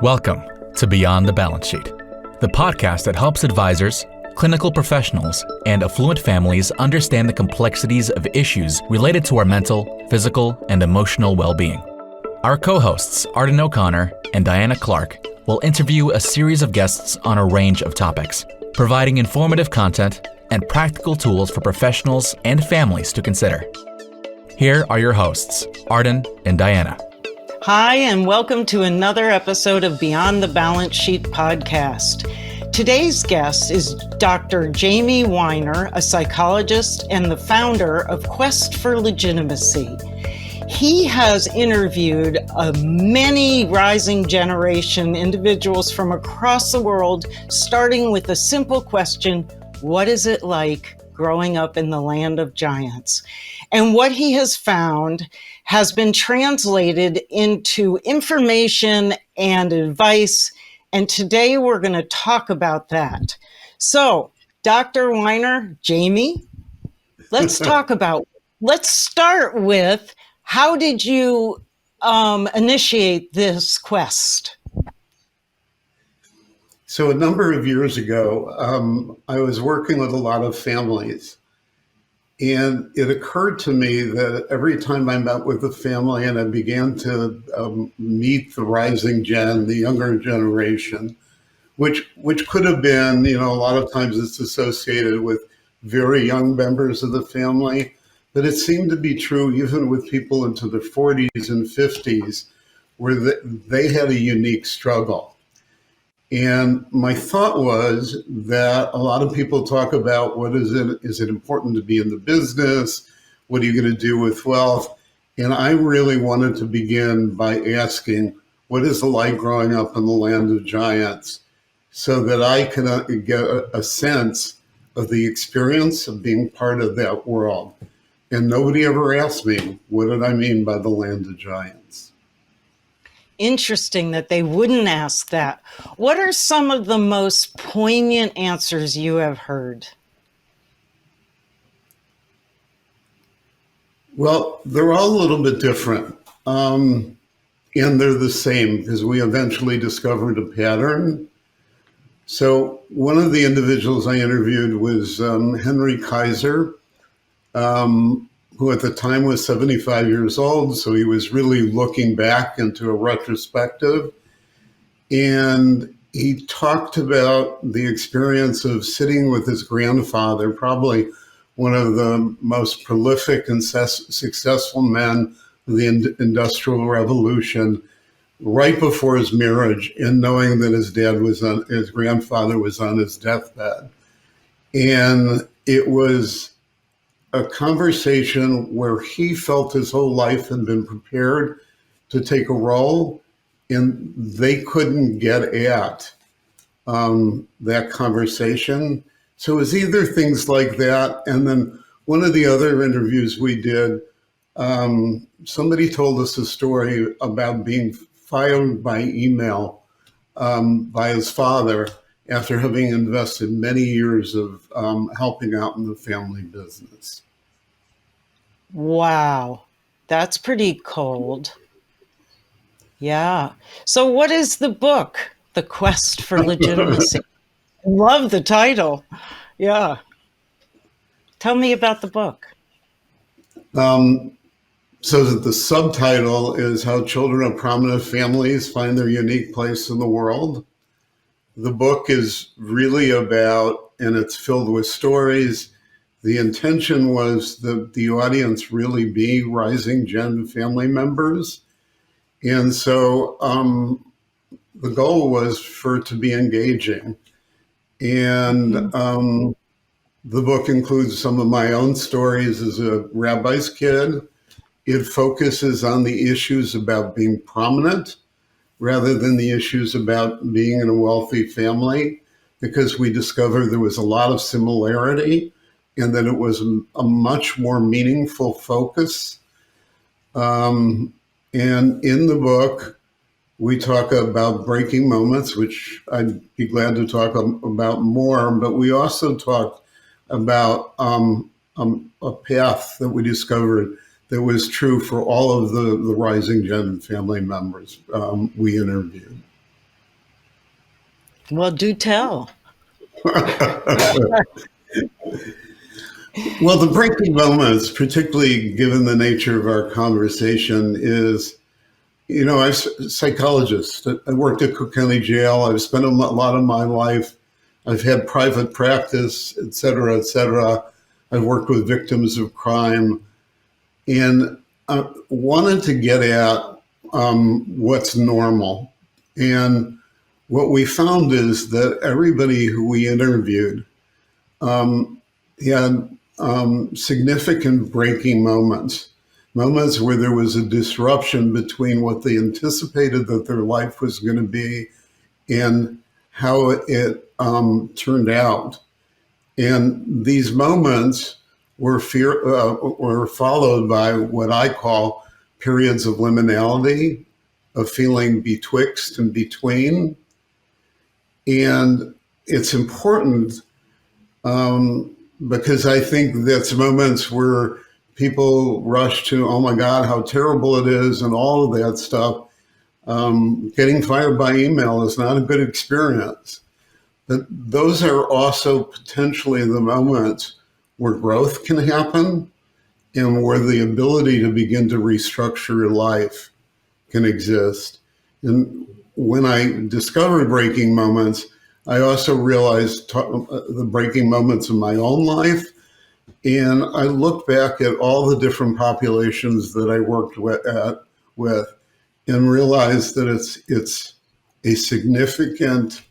Welcome to Beyond the Balance Sheet, the podcast that helps advisors, clinical professionals, and affluent families understand the complexities of issues related to our mental, physical, and emotional well-being. Our co-hosts, Arden O'Connor and Diana Clark, will interview a series of guests on a range of topics, providing informative content and practical tools for professionals and families to consider. Here are your hosts, Arden and Diana. Hi, and welcome to another episode of Beyond the Balance Sheet podcast. Today's guest is Dr. Jamie Weiner, a psychologist and the founder of Quest For Legitimacy. He has interviewed many rising generation individuals from across the world, starting with a simple question: what is it like growing up in the land of giants? And what he has found has been translated into information and advice. And today we're going to talk about that. So, Dr. Weiner, Jamie, let's start with, how did you initiate this quest? So a number of years ago, I was working with a lot of families. And it occurred to me that every time I met with a family and I began to meet the rising gen, the younger generation, which could have been, a lot of times it's associated with very young members of the family, but it seemed to be true even with people into their 40s and 50s, where they had a unique struggle. And my thought was that a lot of people talk about is it important to be in the business? What are you going to do with wealth? And I really wanted to begin by asking, what is it like growing up in the land of giants? So that I can get a sense of the experience of being part of that world. And nobody ever asked me, what did I mean by the land of giants? Interesting that they wouldn't ask that. What are some of the most poignant answers you have heard? Well, they're all a little bit different. And they're the same because we eventually discovered a pattern. So one of the individuals I interviewed was Henry Kaiser, who at the time was 75 years old. So he was really looking back into a retrospective. And he talked about the experience of sitting with his grandfather, probably one of the most prolific and successful men of the Industrial Revolution, right before his marriage, and knowing that his grandfather was on his deathbed. And it was a conversation where he felt his whole life had been prepared to take a role, and they couldn't get at that conversation. So it was either things like that, and then one of the other interviews we did, somebody told us a story about being fired by email by his father after having invested many years of helping out in the family business. Wow, that's pretty cold. Yeah. So what is the book, The Quest For Legitimacy? Love the title. Yeah. Tell me about the book. So that the subtitle is How Children of Prominent Families Find Their Unique Place in the World. The book is really about, and it's filled with stories. The intention was that the audience really be rising gen family members. And so the goal was for it to be engaging. And the book includes some of my own stories as a rabbi's kid. It focuses on the issues about being prominent rather than the issues about being in a wealthy family, because we discovered there was a lot of similarity and that it was a much more meaningful focus. And in the book, we talk about breaking moments, which I'd be glad to talk about more, but we also talked about a path that we discovered that was true for all of the rising gen family members we interviewed. Well, do tell. Well, the breaking moments, particularly given the nature of our conversation, is, I'm a psychologist. I worked at Cook County Jail. I've spent a lot of my life. I've had private practice, et cetera, et cetera. I've worked with victims of crime, and I wanted to get at what's normal. And what we found is that everybody who we interviewed had significant breaking moments where there was a disruption between what they anticipated that their life was going to be and how it turned out. And these moments were followed by what I call periods of liminality, of feeling betwixt and between. And it's important because I think that's moments where people rush to, oh my God, how terrible it is, and all of that stuff. Getting fired by email is not a good experience. But those are also potentially the moments where growth can happen and where the ability to begin to restructure your life can exist. And when I discovered breaking moments, I also realized the breaking moments in my own life. And I looked back at all the different populations that I worked with and realized that it's a significant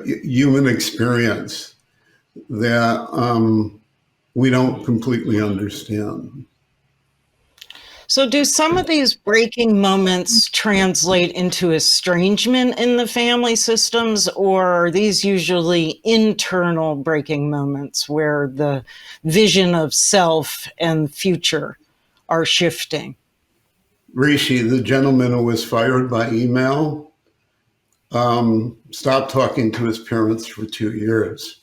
human experience that we don't completely understand. So do some of these breaking moments translate into estrangement in the family systems, or are these usually internal breaking moments where the vision of self and future are shifting? Rishi, the gentleman who was fired by email, stopped talking to his parents for 2 years.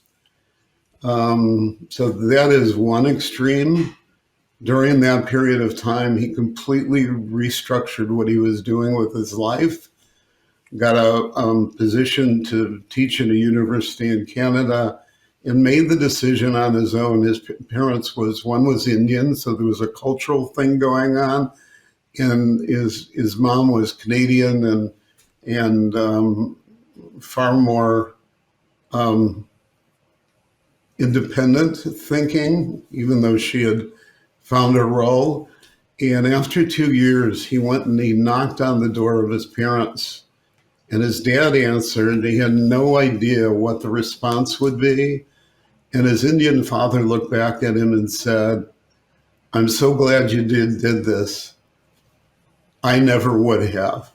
So that is one extreme. During that period of time, he completely restructured what he was doing with his life, got a position to teach in a university in Canada, and made the decision on his own. His parents one was Indian, so there was a cultural thing going on, and his mom was Canadian and far more independent thinking, even though she had found a role. And after 2 years, he went and he knocked on the door of his parents. And his dad answered. He had no idea what the response would be. And his Indian father looked back at him and said, "I'm so glad you did this. I never would have."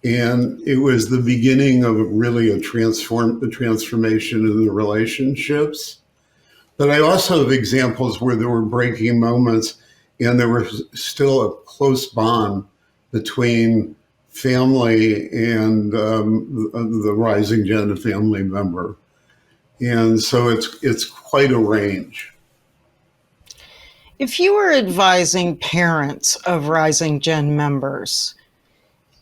And it was the beginning of really a transformation in the relationships. But I also have examples where there were breaking moments and there was still a close bond between family and the rising gen family member. And so it's quite a range. If you were advising parents of rising gen members,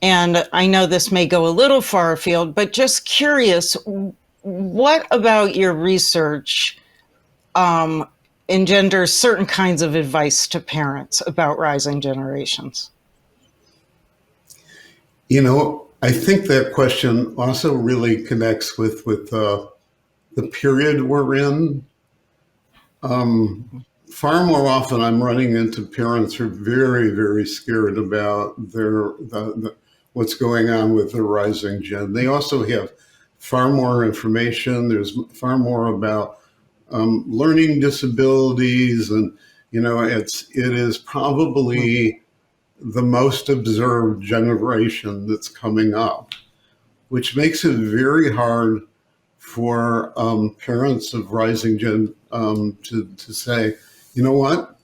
and I know this may go a little far afield, but just curious, what about your research engenders certain kinds of advice to parents about rising generations? I think that question also really connects with the period we're in. Far more often, I'm running into parents who are very, very scared about what's going on with the rising gen. They also have far more information. There's far more about learning disabilities, and it is probably the most observed generation that's coming up, which makes it very hard for parents of rising gen to say, you know what,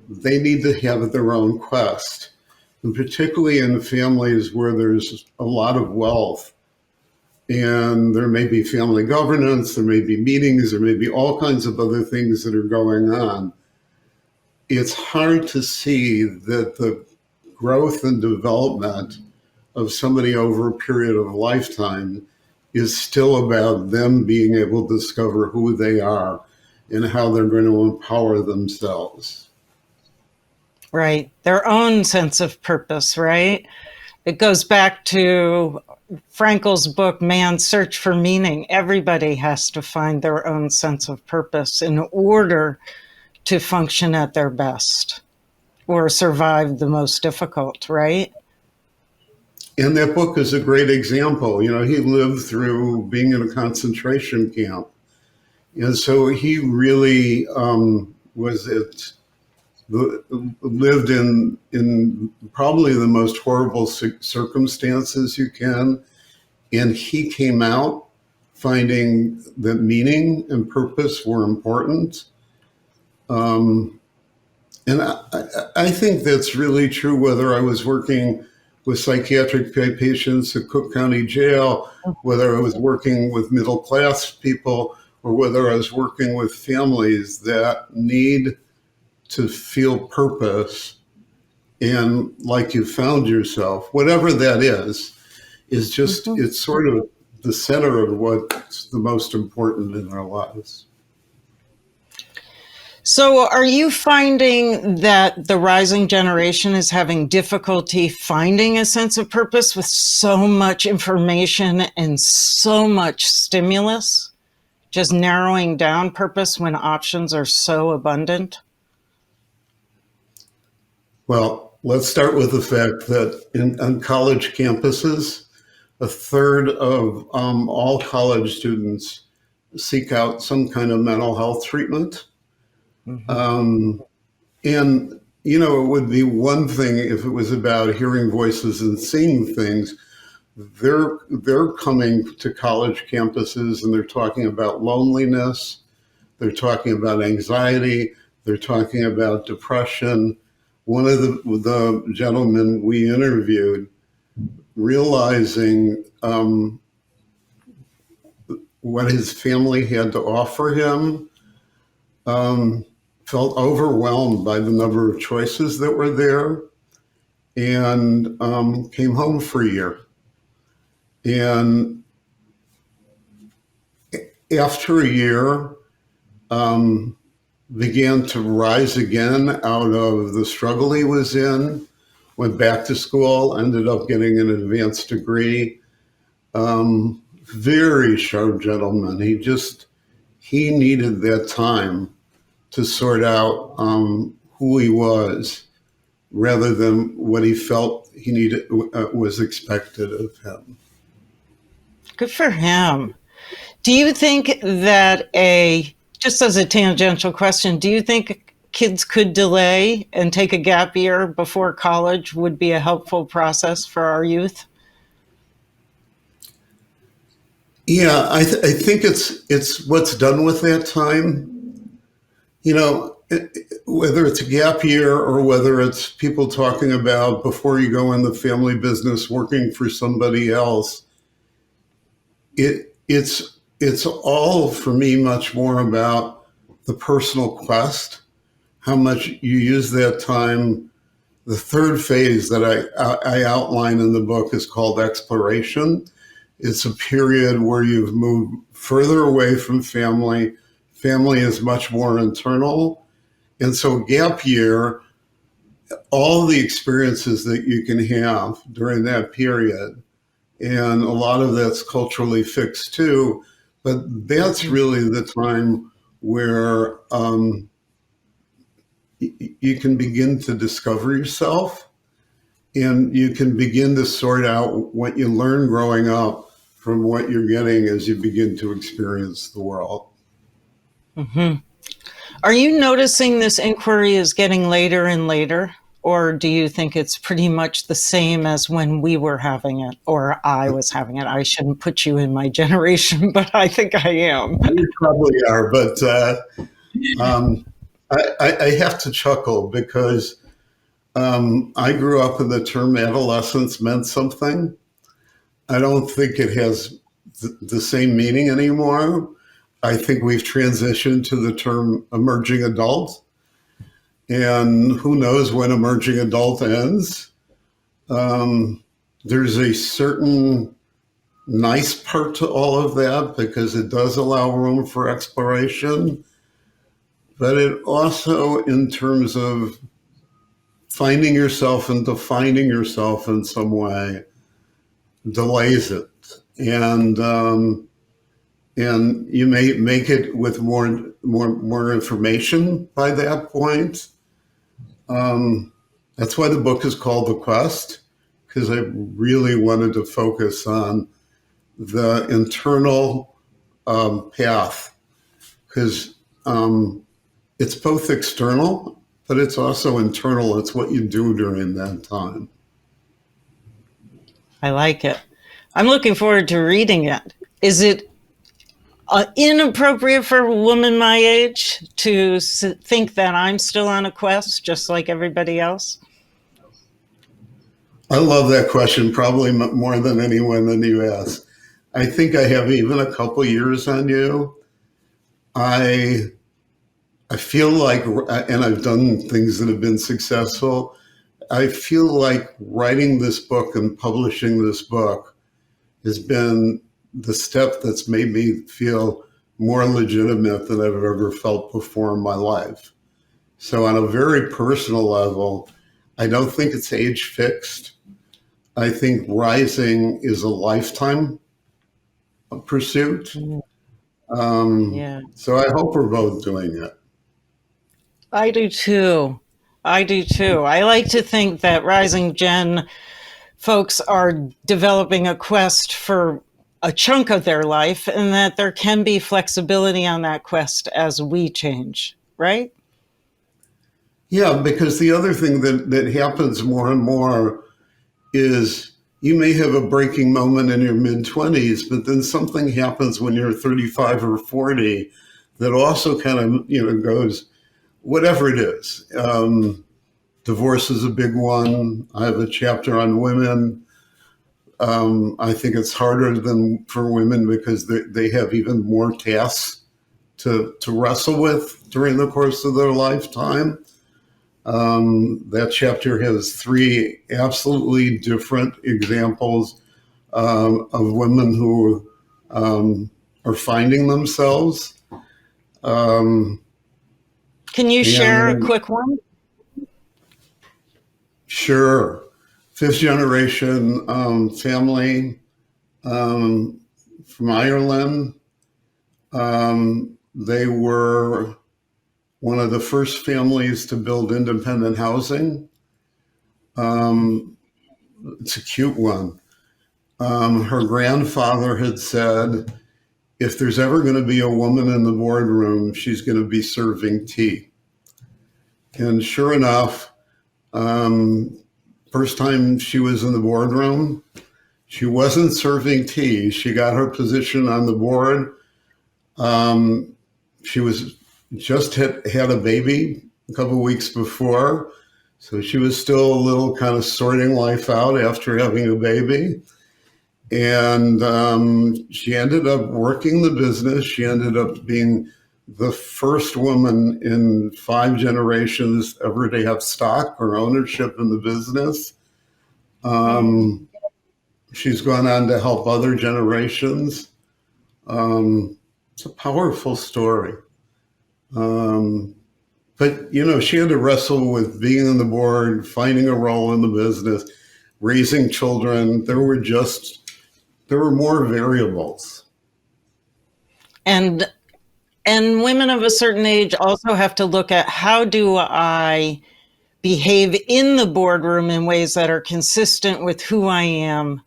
they need to have their own quest. And particularly in families where there's a lot of wealth, and there may be family governance, there may be meetings, there may be all kinds of other things that are going on. It's hard to see that the growth and development of somebody over a period of a lifetime is still about them being able to discover who they are and how they're going to empower themselves. Right. Their own sense of purpose, right? It goes back to Frankl's book, Man's Search for Meaning. Everybody has to find their own sense of purpose in order to function at their best or survive the most difficult, right? And that book is a great example. You know, he lived through being in a concentration camp. And so he really lived in probably the most horrible circumstances you can. And he came out finding that meaning and purpose were important. And I think that's really true, whether I was working with psychiatric patients at Cook County Jail, whether I was working with middle class people, or whether I was working with families that need to feel purpose and like you found yourself, whatever that is just, it's sort of the center of what's the most important in our lives. So are you finding that the rising generation is having difficulty finding a sense of purpose with so much information and so much stimulus? Just narrowing down purpose when options are so abundant? Well, let's start with the fact that on college campuses, a third of all college students seek out some kind of mental health treatment. And, you know, it would be one thing if it was about hearing voices and seeing things. They're coming to college campuses and they're talking about loneliness. They're talking about anxiety. They're talking about depression. One of the gentlemen we interviewed, realizing what his family had to offer him, felt overwhelmed by the number of choices that were there, and came home for a year. And after a year, began to rise again out of the struggle he was in, went back to school, ended up getting an advanced degree. Very sharp gentleman. He needed that time to sort out who he was rather than what he felt he needed was expected of him. Good for him. Do you think that just as a tangential question, do you think kids could delay and take a gap year before college would be a helpful process for our youth? Yeah, I think it's what's done with that time. You know, whether it's a gap year or whether it's people talking about before you go in the family business, working for somebody else, it's all for me much more about the personal quest, how much you use that time. The third phase that I outline in the book is called exploration. It's a period where you've moved further away from family. Family is much more internal. And so gap year, all the experiences that you can have during that period, and a lot of that's culturally fixed too, but that's really the time where you can begin to discover yourself, and you can begin to sort out what you learned growing up from what you're getting as you begin to experience the world. Mm-hmm. Are you noticing this inquiry is getting later and later? Or do you think it's pretty much the same as when we were having it, or I was having it? I shouldn't put you in my generation, but I think I am. You probably are, but I have to chuckle because I grew up in the term adolescence meant something. I don't think it has the same meaning anymore. I think we've transitioned to the term emerging adult. And who knows when emerging adult ends. there's a certain nice part to all of that because it does allow room for exploration, but it also, in terms of finding yourself and defining yourself in some way, delays it. And you may make it with more information by that point. That's why the book is called The Quest, because I really wanted to focus on the internal path, because it's both external, but it's also internal. It's what you do during that time. I like it. I'm looking forward to reading it. Is it inappropriate for a woman my age to think that I'm still on a quest just like everybody else? I love that question, probably more than anyone that you ask. I think I have even a couple years on you. I feel like, and I've done things that have been successful, I feel like writing this book and publishing this book has been the step that's made me feel more legitimate than I've ever felt before in my life. So on a very personal level, I don't think it's age fixed. I think rising is a lifetime pursuit. So I hope we're both doing it. I do too. I like to think that Rising Gen folks are developing a quest for a chunk of their life, and that there can be flexibility on that quest as we change, right? Yeah, because the other thing that happens more and more is you may have a breaking moment in your mid-20s, but then something happens when you're 35 or 40 that also kind of, goes, whatever it is. Divorce is a big one. I have a chapter on women. I think it's harder than for women because they have even more tasks to wrestle with during the course of their lifetime. That chapter has 3 absolutely different examples of women who are finding themselves. Can you share a quick one? Sure. 5th generation family from Ireland. They were one of the first families to build independent housing. It's a cute one. Her grandfather had said, if there's ever going to be a woman in the boardroom, she's going to be serving tea. And sure enough, first time she was in the boardroom, she wasn't serving tea. She got her position on the board. She was just had a baby a couple of weeks before. So she was still a little kind of sorting life out after having a baby. And she ended up working the business. She ended up being the first woman in 5 generations ever to have stock or ownership in the business. She's gone on to help other generations. It's a powerful story. But, she had to wrestle with being on the board, finding a role in the business, raising children. There were more variables. And women of a certain age also have to look at, how do I behave in the boardroom in ways that are consistent with who I am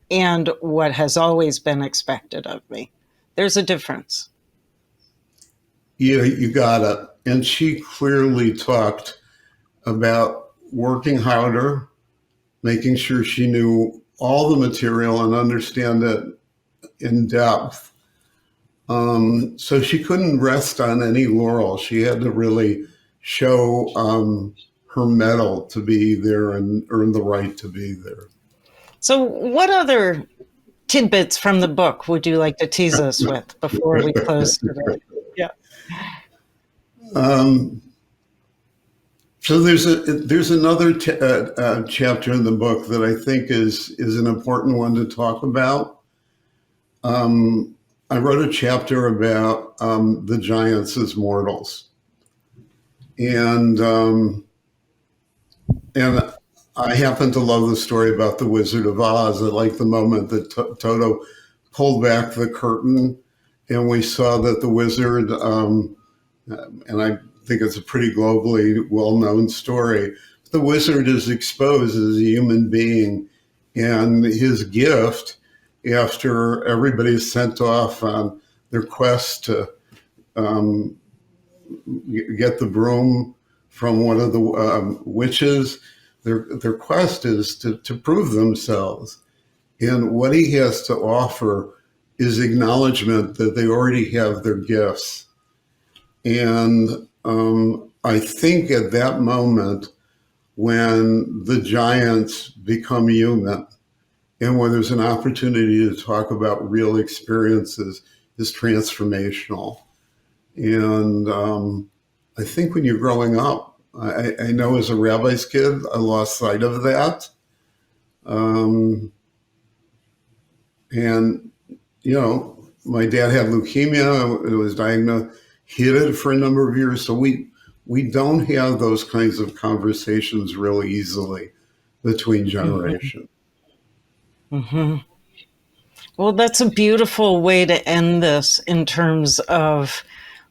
and what has always been expected of me. There's a difference. Yeah, you got it. And she clearly talked about working harder, making sure she knew all the material and understand it in depth. So she couldn't rest on any laurel. She had to really show her mettle to be there and earn the right to be there. So what other tidbits from the book would you like to tease us with before we close today? Yeah. So there's another chapter in the book that I think is an important one to talk about. I wrote a chapter about the giants as mortals, and I happen to love the story about the Wizard of Oz. I like the moment that Toto pulled back the curtain, and we saw that the wizard, and I think it's a pretty globally well-known story. The wizard is exposed as a human being, and his gift, after everybody's sent off on their quest to get the broom from one of the witches, their quest is to prove themselves. And what he has to offer is acknowledgement that they already have their gifts. And I think at that moment, when the giants become human and when there's an opportunity to talk about real experiences, is transformational. And I think when you're growing up, I know as a rabbi's kid, I lost sight of that. And, you know, my dad had leukemia. It was diagnosed. He had it for a number of years. So we don't have those kinds of conversations real easily between generations. Mm-hmm. Well, that's a beautiful way to end this in terms of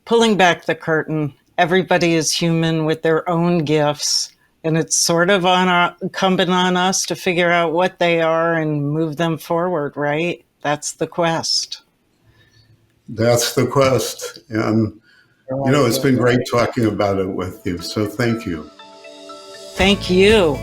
pulling back the curtain. Everybody is human with their own gifts, and it's sort of incumbent on us to figure out what they are and move them forward, right? That's the quest. That's the quest. And, you know, it's been great talking about it with you. So thank you. Thank you.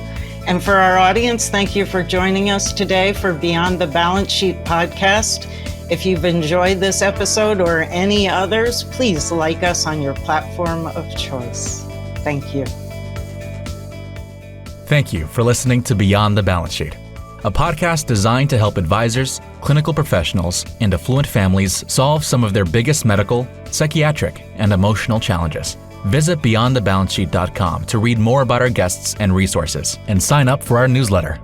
And for our audience, thank you for joining us today for Beyond the Balance Sheet podcast. If you've enjoyed this episode or any others, please like us on your platform of choice. Thank you. Thank you for listening to Beyond the Balance Sheet, a podcast designed to help advisors, clinical professionals, and affluent families solve some of their biggest medical, psychiatric, and emotional challenges. Visit beyondthebalancesheet.com to read more about our guests and resources, and sign up for our newsletter.